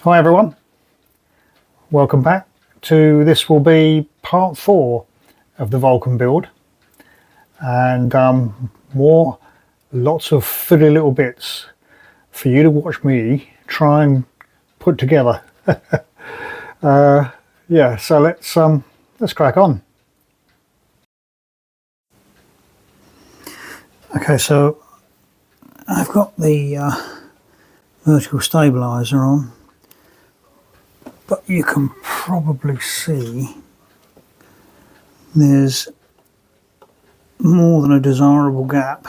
Hi everyone, welcome back to this will be part 4 of the Vulcan build, and lots of fiddly little bits for you to watch me try and put together. Yeah, so let's crack on. Okay, so I've got the vertical stabilizer on, but you can probably see there's more than a desirable gap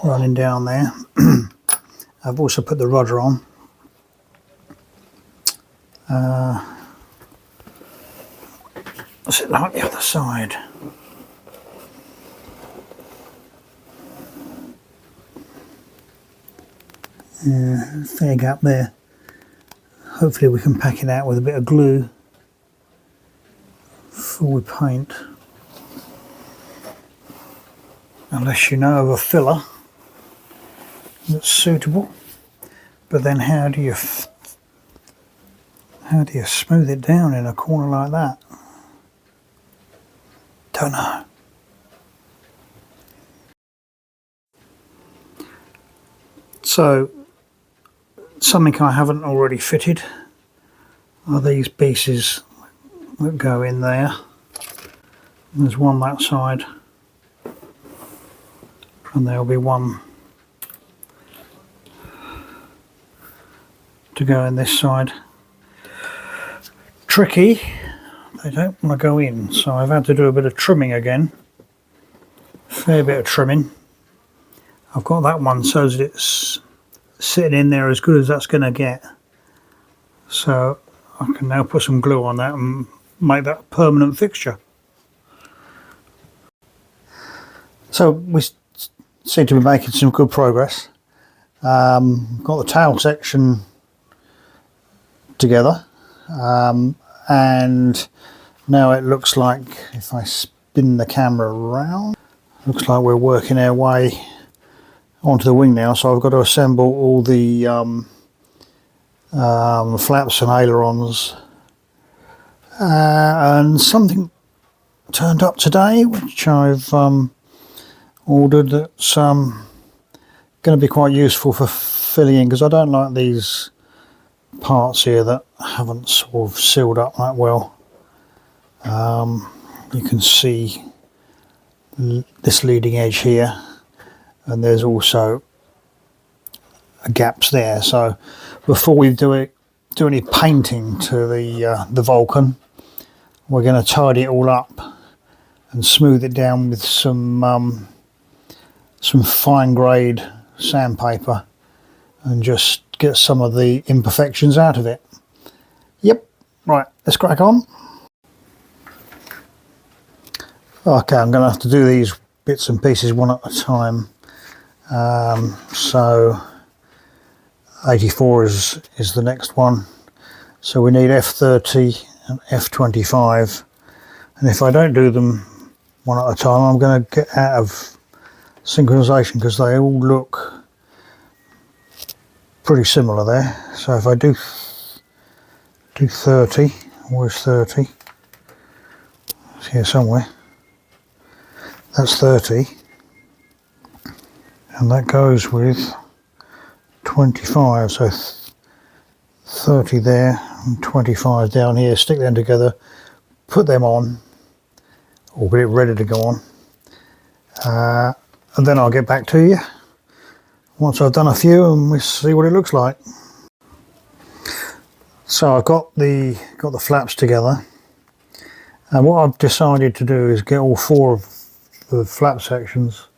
running down there. I've also put the rudder on. What's it like the other side? Yeah, fair gap there. Hopefully we can pack it out with a bit of glue before we paint. Unless you know of a filler that's suitable. But then how do you smooth it down in a corner like that? Don't know. So something I haven't already fitted are these pieces that go in there. There's one that side, and there'll be one to go in this side. Tricky, they don't want to go in, so I've had to do a bit of trimming again. Fair bit of trimming. I've got that one so that it's sitting in there as good as that's going to get. So I can now put some glue on that and make that a permanent fixture. So we seem to be making some good progress. Got the tail section together, and now it looks like, if I spin the camera around, looks like we're working our way onto the wing now. So I've got to assemble all the flaps and ailerons, and something turned up today which I've ordered that's going to be quite useful for filling in, because I don't like these parts here that haven't sort of sealed up that well. You can see this leading edge here, and there's also gaps there. So before we do any painting to the Vulcan, we're going to tidy it all up and smooth it down with some fine grade sandpaper and just get some of the imperfections out of it. Yep, right, let's crack on. Okay, I'm going to have to do these bits and pieces one at a time. So 84 is the next one. So we need F30 and F25. And if I don't do them one at a time, I'm going to get out of synchronization because they all look pretty similar there. So if I do 30, where's 30? It's here somewhere. That's 30. And that goes with 25, so 30 there and 25 down here. Stick them together, put them on, or get it ready to go on, and then I'll get back to you once I've done a few and we see what it looks like. So I've got the flaps together, and what I've decided to do is get all 4 of the flap sections,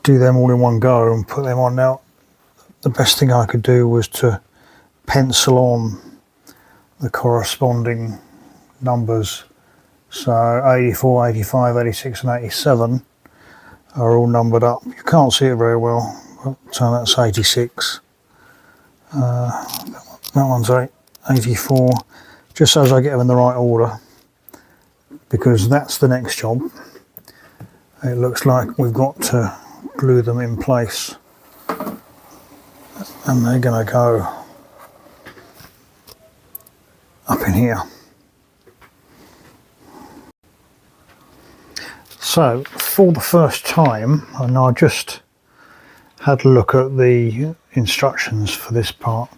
do them all in one go and put them on. Now the best thing I could do was to pencil on the corresponding numbers. So 84, 85, 86 and 87 are all numbered up. You can't see it very well, but that's 86. That one's 84, just so as I get them in the right order, because that's the next job. It looks like we've got to glue them in place, and they're going to go up in here. So for the first time, and I just had a look at the instructions for this part,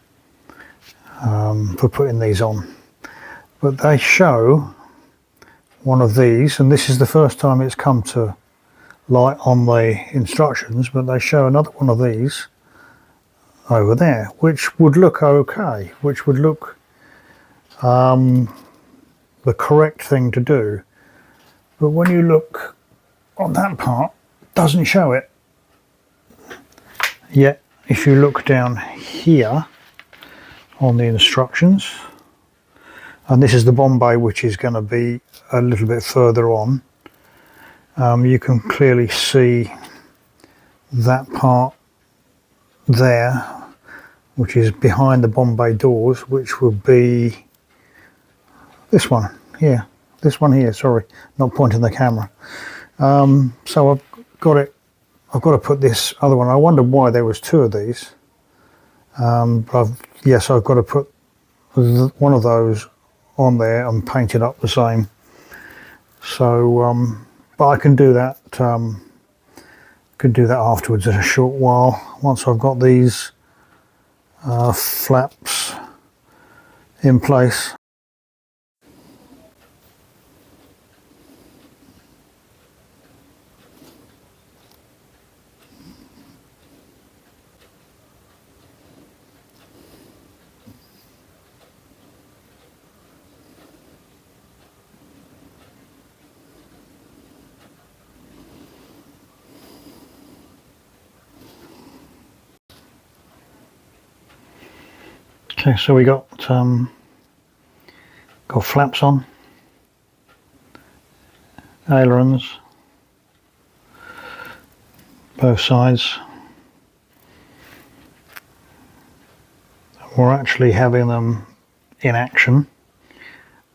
for putting these on, but they show one of these, and this is the first time it's come to light on the instructions, but they show another one of these over there, which would look okay, which would look the correct thing to do. But when you look on that part, it doesn't show it. Yet if you look down here on the instructions, and this is the bomb bay, which is going to be a little bit further on, you can clearly see that part there, which is behind the bomb bay doors, which will be this one here. This one here, sorry, not pointing the camera. So I've got to put this other one. I wondered why there was two of these. But yes, I've got to put one of those on there and paint it up the same. So, but I can do that. Could do that afterwards in a short while once I've got these flaps in place. Okay, so we got flaps on, ailerons, both sides. We're actually having them in action,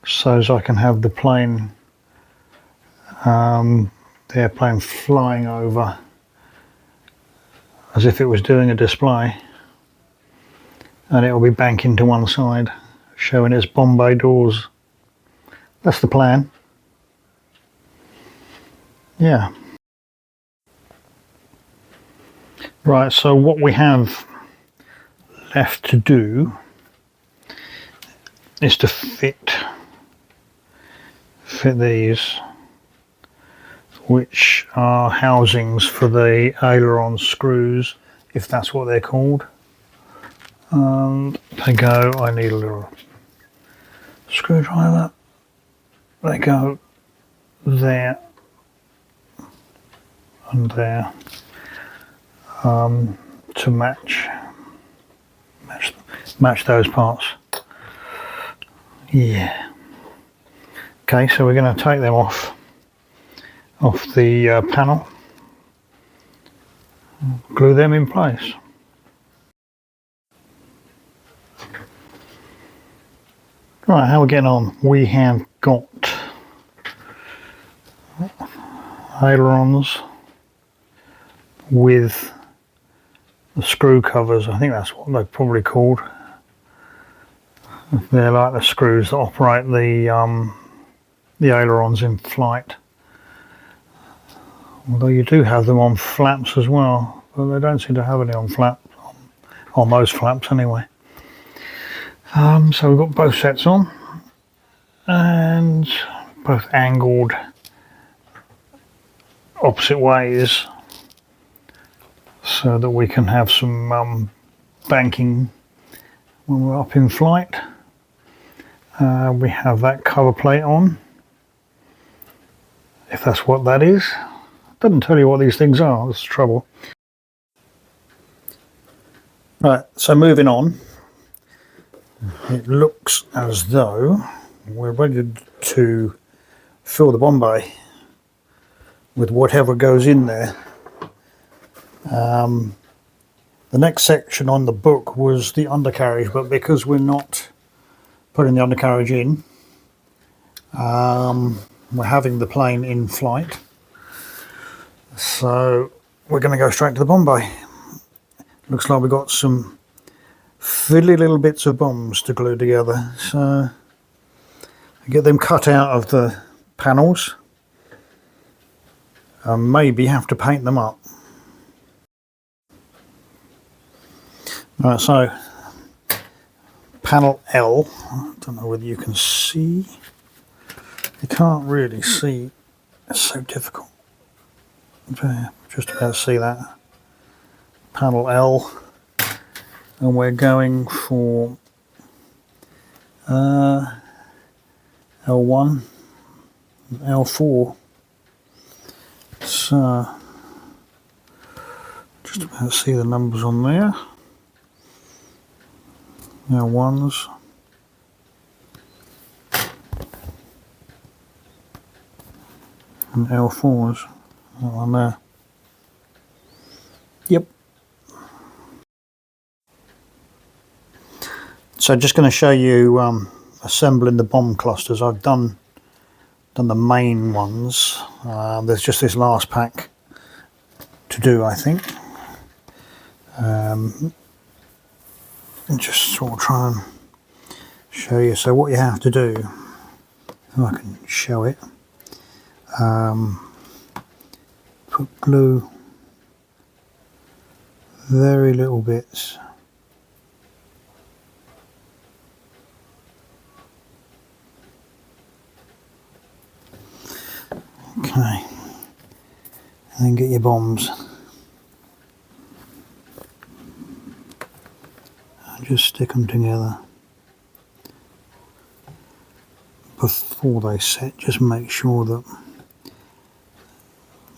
so as I can have the plane, the airplane flying over as if it was doing a display. And it will be banking to one side, showing its bomb bay doors. That's the plan. Yeah. Right, so what we have left to do is to fit these, which are housings for the aileron screws, if that's what they're called. And they go, I need a little screwdriver, they go there and there, to match those parts. Yeah. Okay, so we're going to take them off the panel, glue them in place. Right, how are we getting on? We have got ailerons with the screw covers. I think that's what they're probably called. They're like the screws that operate the ailerons in flight. Although you do have them on flaps as well, but they don't seem to have any on flaps, on those flaps anyway. So we've got both sets on, and both angled opposite ways, so that we can have some banking when we're up in flight. We have that cover plate on, if that's what that is. It doesn't tell you what these things are, that's the trouble. Right, so moving on. It looks as though we're ready to fill the bomb bay with whatever goes in there. The next section on the book was the undercarriage, but because we're not putting the undercarriage in, we're having the plane in flight, so we're going to go straight to the bomb bay. Looks like we've got some fiddly little bits of bombs to glue together, so get them cut out of the panels and maybe have to paint them up. Right, so panel L, I don't know whether you can see, you can't really see, it's so difficult. Just about to see that. Panel L, and we're going for L1 and L4. So just about to see the numbers on there. L1s. And L4s. That one there. Yep. So just going to show you assembling the bomb clusters. I've done the main ones. There's just this last pack to do, I think. Just sort of try and show you. So what you have to do, if I can show it, put glue, very little bits. Okay, and then get your bombs. And just stick them together. Before they set, just make sure that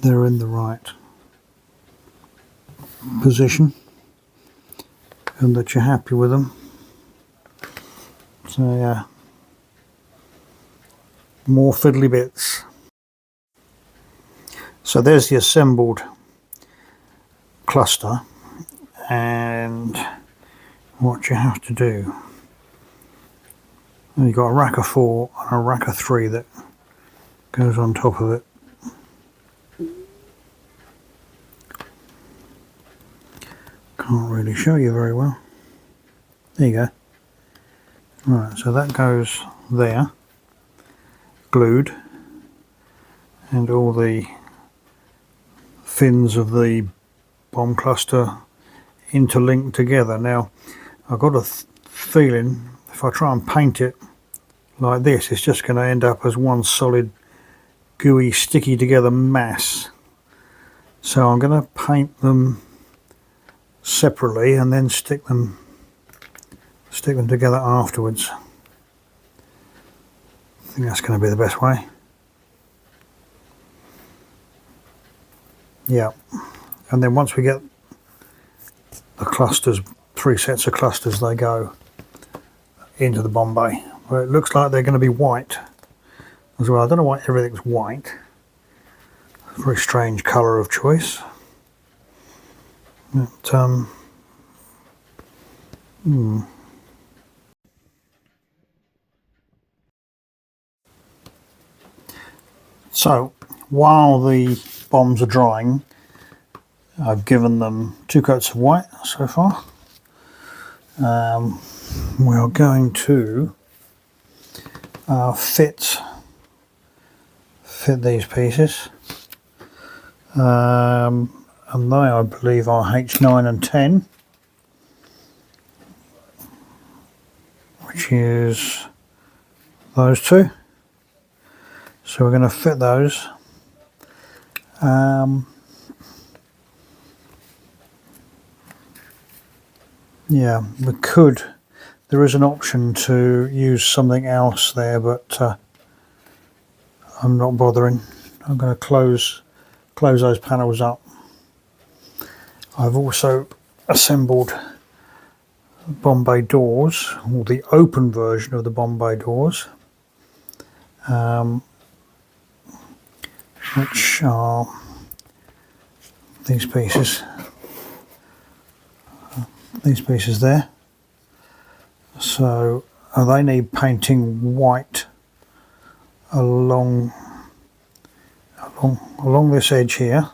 they're in the right position and that you're happy with them. So yeah, more fiddly bits. So there's the assembled cluster, and what you have to do, you've got a rack of 4 and a rack of 3 that goes on top of it. Can't really show you very well. There you go. Right, so that goes there, glued, and all the fins of the bomb cluster interlinked together. Now I've got a feeling if I try and paint it like this, it's just going to end up as one solid gooey sticky together mass. So I'm going to paint them separately and then stick them together afterwards. I think that's going to be the best way. Yeah, and then once we get the clusters, 3 sets of clusters, they go into the bomb bay. Well, it looks like they're going to be white as well. I don't know why everything's white. It's a very strange colour of choice. But, So while the bombs are drying, I've given them 2 coats of white so far. We are going to fit these pieces, and they, I believe, are H9 and 10, which is those 2. So we're going to fit those. Yeah, we could. There is an option to use something else there, but I'm not bothering. I'm going to close those panels up. I've also assembled bomb bay doors, or the open version of the bomb bay doors, which are these pieces there. So they need painting white along this edge here,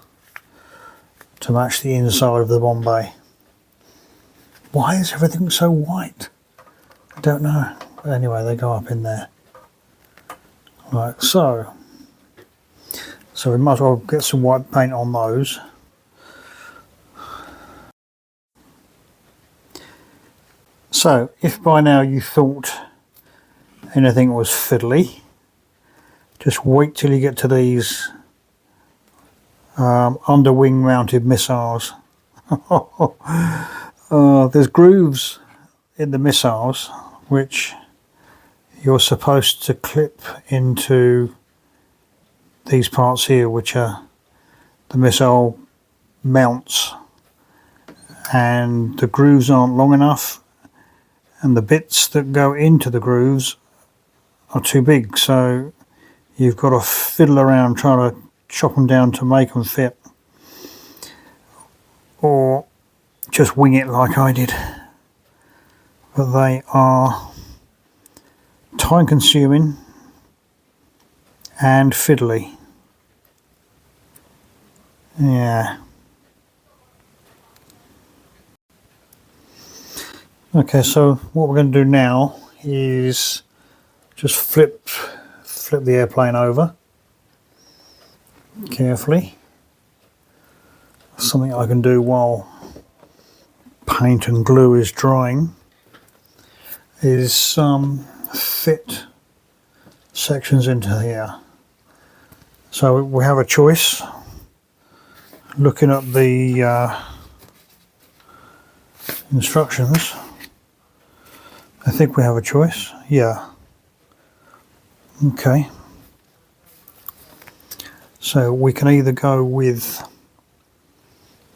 to match the inside of the bomb bay. Why is everything so white? I don't know. But anyway, they go up in there. Right, so we might as well get some white paint on those. So, if by now you thought anything was fiddly, just wait till you get to these under-wing mounted missiles. There's grooves in the missiles which you're supposed to clip into these parts here, which are the missile mounts, and the grooves aren't long enough, and the bits that go into the grooves are too big, so you've got to fiddle around trying to chop them down to make them fit, or just wing it like I did. But they are time consuming and fiddly. Yeah. Okay, so what we're going to do now is just flip the airplane over carefully. Something I can do while paint and glue is drying is fit sections into here. So we have a choice. Looking at the instructions, I think we have a choice. Yeah. Okay. So we can either go with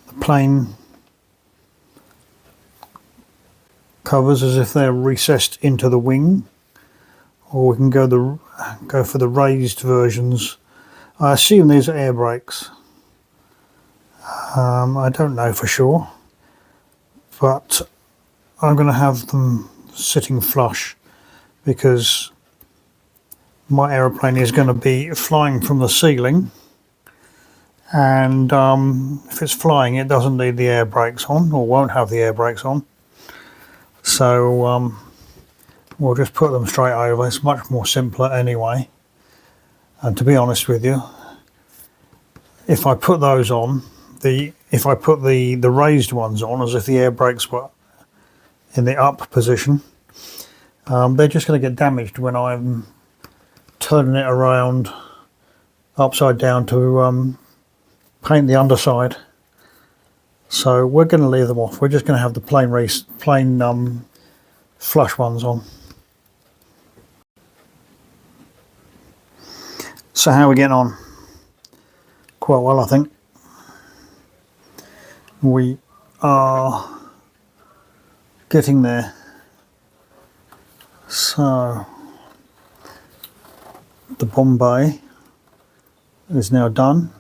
the plain covers as if they're recessed into the wing, or we can go for the raised versions. I assume these are air brakes. I don't know for sure, but I'm going to have them sitting flush because my aeroplane is going to be flying from the ceiling, and if it's flying it doesn't need the air brakes on, or won't have the air brakes on, so we'll just put them straight over. It's much more simpler anyway, and to be honest with you, if I put those on, if I put the raised ones on as if the air brakes were in the up position, they're just going to get damaged when I'm turning it around upside down to paint the underside. So we're going to leave them off. We're just going to have the plain flush ones on. So how are we getting on? Quite well, I think. We are getting there. So the bomb bay is now done.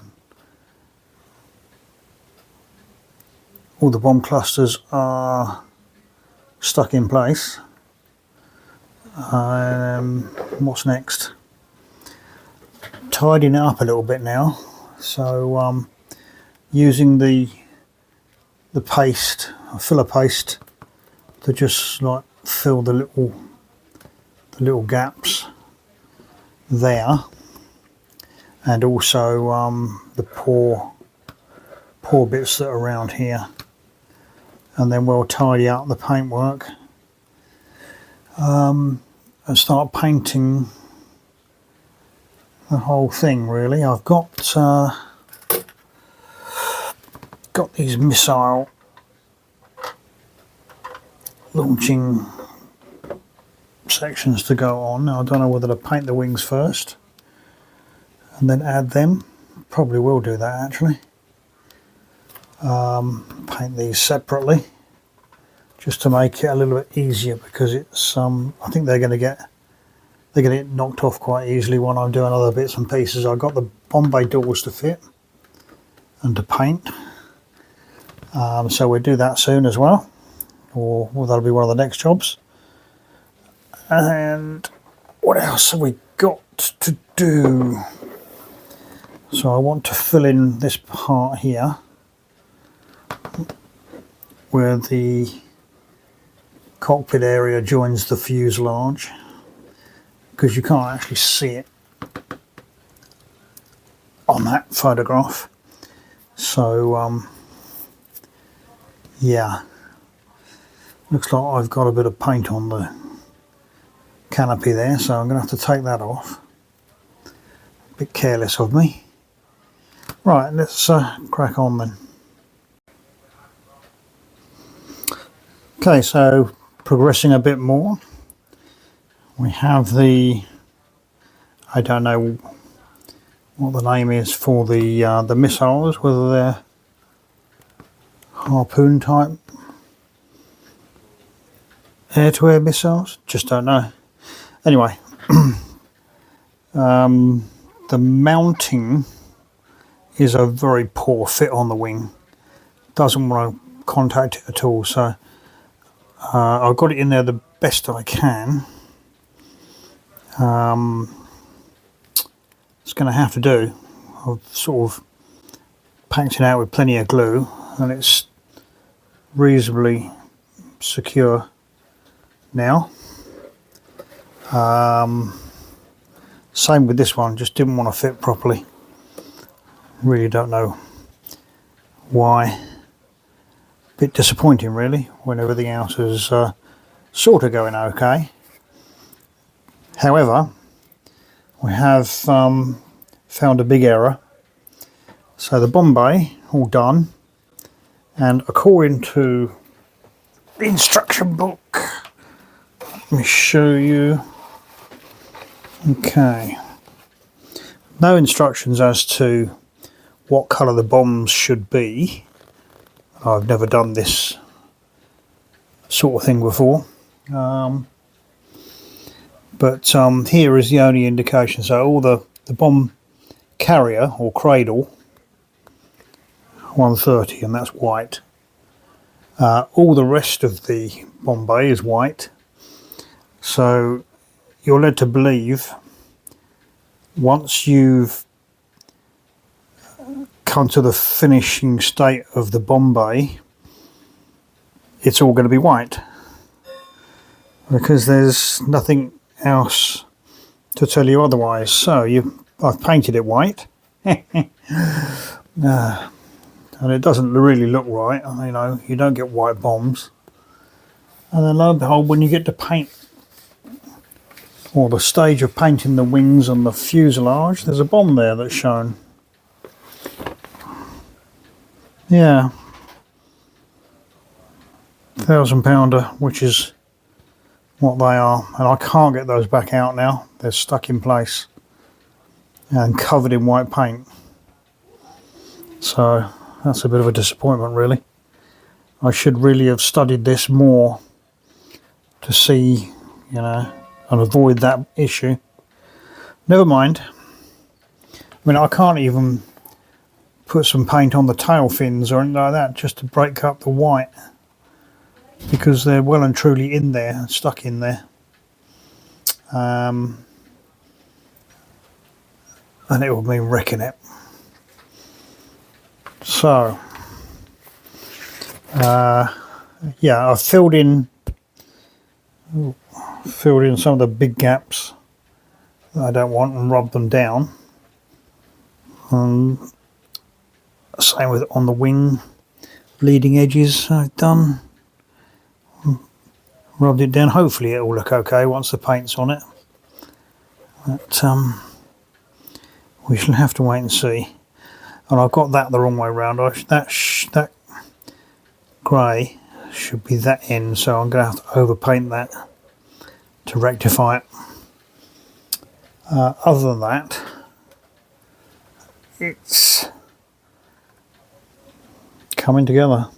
All the bomb clusters are stuck in place. What's next? Tidying it up a little bit now. So using the paste, filler paste, to just like fill the little gaps there, and also the poor bits that are around here, and then we'll tidy up the paintwork and start painting the whole thing. Really, I've got these missile launching sections to go on. Now I don't know whether to paint the wings first and then add them. Probably will do that actually. Paint these separately just to make it a little bit easier, because it's I think they're going to get knocked off quite easily when I'm doing other bits and pieces. I've got the bomb bay doors to fit and to paint, so we'll do that soon as well, or that'll be one of the next jobs. And what else have we got to do? So I want to fill in this part here where the cockpit area joins the fuselage, because you can't actually see it on that photograph. So yeah, looks like I've got a bit of paint on the canopy there, so I'm going to have to take that off. A bit careless of me. Right, let's crack on then. Okay, so progressing a bit more, we have the, I don't know what the name is for the missiles, whether they're harpoon type air-to-air missiles, just don't know. Anyway, the mounting is a very poor fit on the wing, doesn't want to contact it at all, so I've got it in there the best I can. It's going to have to do. I've sort of packed it out with plenty of glue and it's reasonably secure now. Same with this one, just didn't want to fit properly. Really don't know why. Bit disappointing really, when everything else is sort of going okay. However, we have found a big error. So the bomb bay all done, and according to the instruction book, let me show you. Okay, no instructions as to what colour the bombs should be. I've never done this sort of thing before, but here is the only indication. So all the bomb carrier or cradle 130, and that's white. All the rest of the bomb bay is white, so you're led to believe once you've come to the finishing state of the bomb bay, it's all going to be white, because there's nothing else to tell you otherwise. So I've painted it white, and it doesn't really look right. You know, you don't get white bombs. And then lo and behold, when you get to paint, or the stage of painting the wings and the fuselage, there's a bomb there that's shown. Yeah, £1,000-pounder, which is what they are, and I can't get those back out now. They're stuck in place and covered in white paint. So that's a bit of a disappointment really. I should really have studied this more to see, you know, and avoid that issue. Never mind. I mean, I can't even put some paint on the tail fins or anything like that just to break up the white, because they're well and truly in there and stuck in there. And it will mean wrecking it. So yeah, I've filled in some of the big gaps that I don't want and rubbed them down. Same with on the wing leading edges, I've done, rubbed it down. Hopefully it will look okay once the paint's on it, but we shall have to wait and see. And I've got that the wrong way round. That grey should be that end, so I'm going to have to overpaint that to rectify it. Other than that, it's coming together.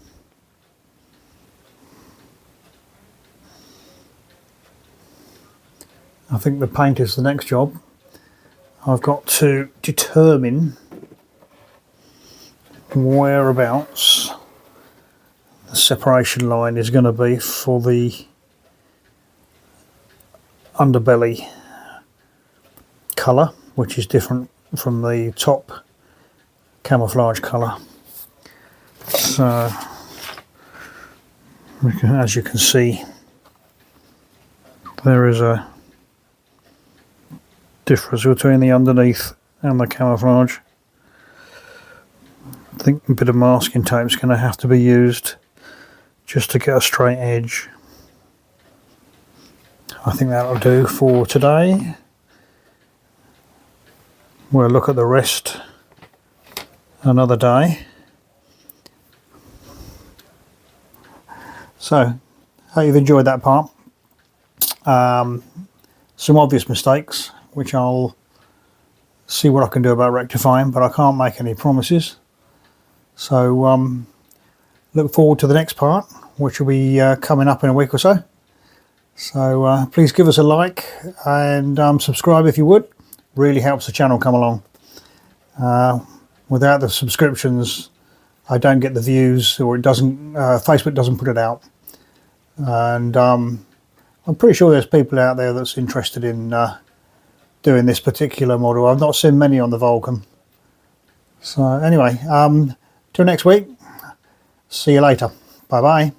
I think the paint is the next job. I've got to determine whereabouts the separation line is going to be for the underbelly colour, which is different from the top camouflage colour. So As you can see, there is a difference between the underneath and the camouflage. I think a bit of masking tape is going to have to be used just to get a straight edge. I think that'll do for today. We'll look at the rest another day. So, hope you've enjoyed that part. Some obvious mistakes, which I'll see what I can do about rectifying, but I can't make any promises. So, look forward to the next part, which will be coming up in a week or so. So, please give us a like and subscribe if you would. Really helps the channel come along. Without the subscriptions, I don't get the views, or it doesn't. Facebook doesn't put it out. And I'm pretty sure there's people out there that's interested in doing this particular model. I've not seen many on the Vulcan. So anyway, till next week. See you later. Bye bye.